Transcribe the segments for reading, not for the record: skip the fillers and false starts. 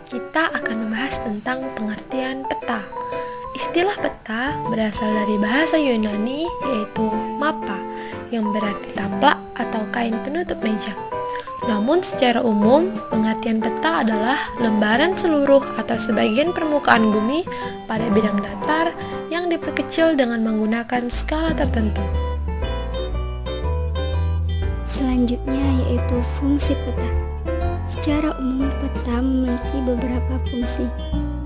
kita akan membahas tentang pengertian peta. Istilah peta berasal dari bahasa Yunani yaitu mappa, yang berarti taplak atau kain penutup meja. Namun secara umum, pengertian peta adalah lembaran seluruh atau sebagian permukaan bumi pada bidang datar yang diperkecil dengan menggunakan skala tertentu. Selanjutnya yaitu fungsi peta. Secara umum peta memiliki beberapa fungsi.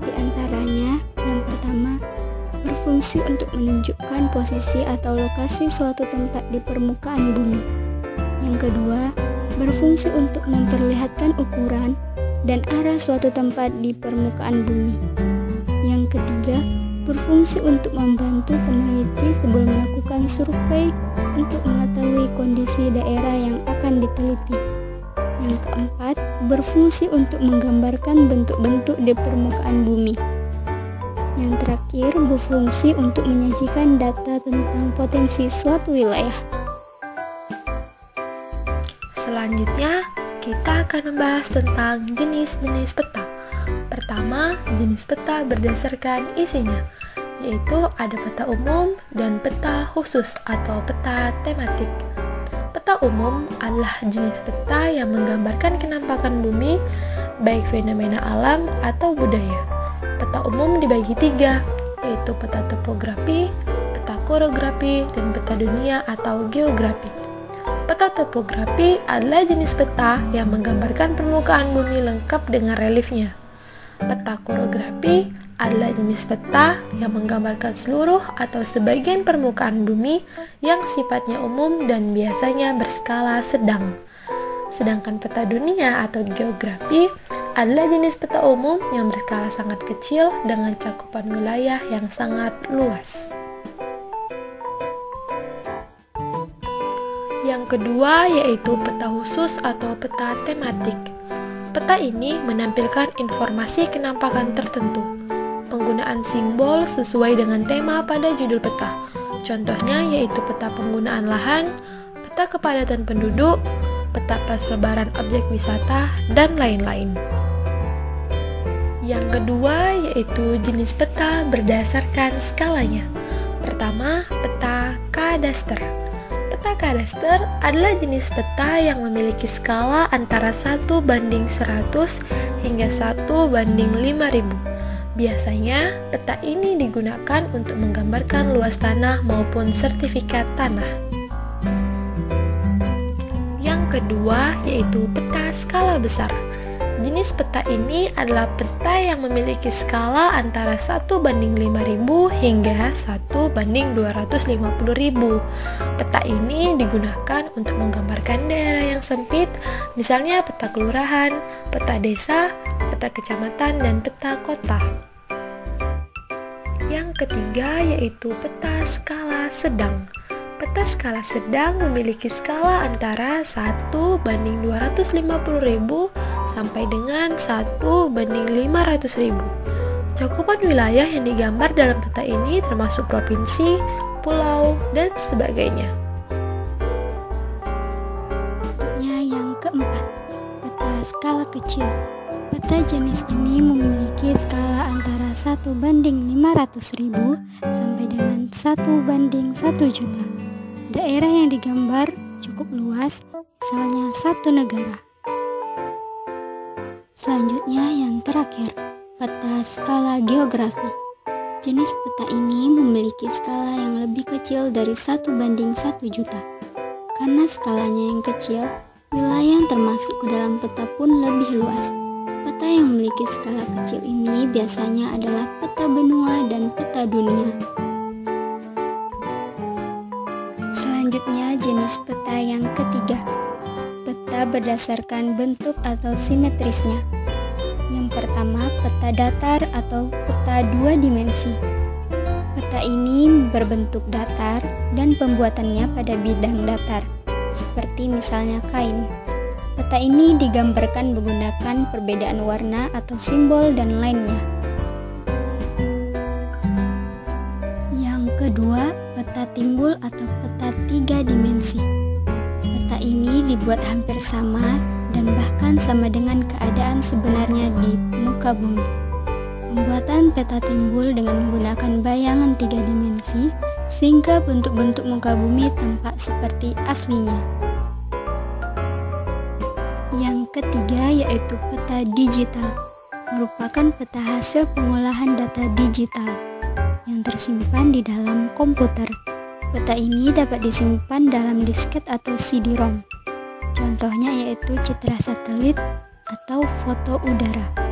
Di antaranya, yang pertama, berfungsi untuk menunjukkan posisi atau lokasi suatu tempat di permukaan bumi. Yang kedua, berfungsi untuk memperlihatkan ukuran dan arah suatu tempat di permukaan bumi. Yang ketiga, berfungsi untuk membantu peneliti sebelum melakukan survei untuk mengetahui kondisi daerah yang akan diteliti. Yang keempat, berfungsi untuk menggambarkan bentuk-bentuk di permukaan bumi. Yang terakhir, berfungsi untuk menyajikan data tentang potensi suatu wilayah. Selanjutnya, kita akan membahas tentang jenis-jenis peta. Pertama, jenis peta berdasarkan isinya, yaitu ada peta umum dan peta khusus atau peta tematik. Peta umum adalah jenis peta yang menggambarkan kenampakan bumi, baik fenomena alam atau budaya. Peta umum dibagi tiga, yaitu peta topografi, peta korografi, dan peta dunia atau geografi. Peta topografi adalah jenis peta yang menggambarkan permukaan bumi lengkap dengan reliefnya. Peta korografi adalah jenis peta yang menggambarkan seluruh atau sebagian permukaan bumi yang sifatnya umum dan biasanya berskala sedang. Sedangkan peta dunia atau geografi adalah jenis peta umum yang berskala sangat kecil dengan cakupan wilayah yang sangat luas. Yang kedua yaitu peta khusus atau peta tematik. Peta ini menampilkan informasi kenampakan tertentu. Penggunaan simbol sesuai dengan tema pada judul peta. Contohnya yaitu peta penggunaan lahan, peta kepadatan penduduk, peta persebaran objek wisata, dan lain-lain. Yang kedua yaitu jenis peta berdasarkan skalanya. Pertama, peta kadaster. Peta kadaster adalah jenis peta yang memiliki skala antara 1:100 hingga 1:5000. Biasanya, peta ini digunakan untuk menggambarkan luas tanah maupun sertifikat tanah. Yang kedua yaitu peta skala besar. Jenis peta ini adalah peta yang memiliki skala antara 1:5000 hingga 1:250.000. Peta ini digunakan untuk menggambarkan daerah yang sempit, misalnya peta kelurahan, peta desa, peta kecamatan, dan peta kota. Yang ketiga yaitu peta skala sedang. Peta skala sedang memiliki skala antara 1:250.000 sampai dengan 1:500.000. Cakupan wilayah yang digambar dalam peta ini termasuk provinsi, pulau, dan sebagainya. Yang keempat, peta skala kecil. Peta jenis ini memiliki skala antara 1:500.000 sampai dengan 1:1 juta. Daerah yang digambar cukup luas, misalnya satu negara. Selanjutnya yang terakhir, peta skala geografi. Jenis peta ini memiliki skala yang lebih kecil dari 1:1 juta. Karena skalanya yang kecil, wilayah yang termasuk ke dalam peta pun lebih luas. Peta yang memiliki skala kecil ini biasanya adalah peta benua dan peta dunia. Selanjutnya jenis peta yang ketiga, peta berdasarkan bentuk atau simetrisnya. Yang pertama, peta datar atau peta dua dimensi. Peta ini berbentuk datar dan pembuatannya pada bidang datar, seperti misalnya kain. Peta ini digambarkan menggunakan perbedaan warna atau simbol dan lainnya. Yang kedua, peta timbul atau peta tiga dimensi. Peta ini dibuat hampir sama dan bahkan sama dengan keadaan sebenarnya di muka bumi. Pembuatan peta timbul dengan menggunakan bayangan 3 dimensi sehingga bentuk-bentuk muka bumi tampak seperti aslinya. Yang ketiga yaitu peta digital, merupakan peta hasil pengolahan data digital yang tersimpan di dalam komputer. Peta ini dapat disimpan dalam disket atau CD-ROM. Contohnya yaitu citra satelit atau foto udara.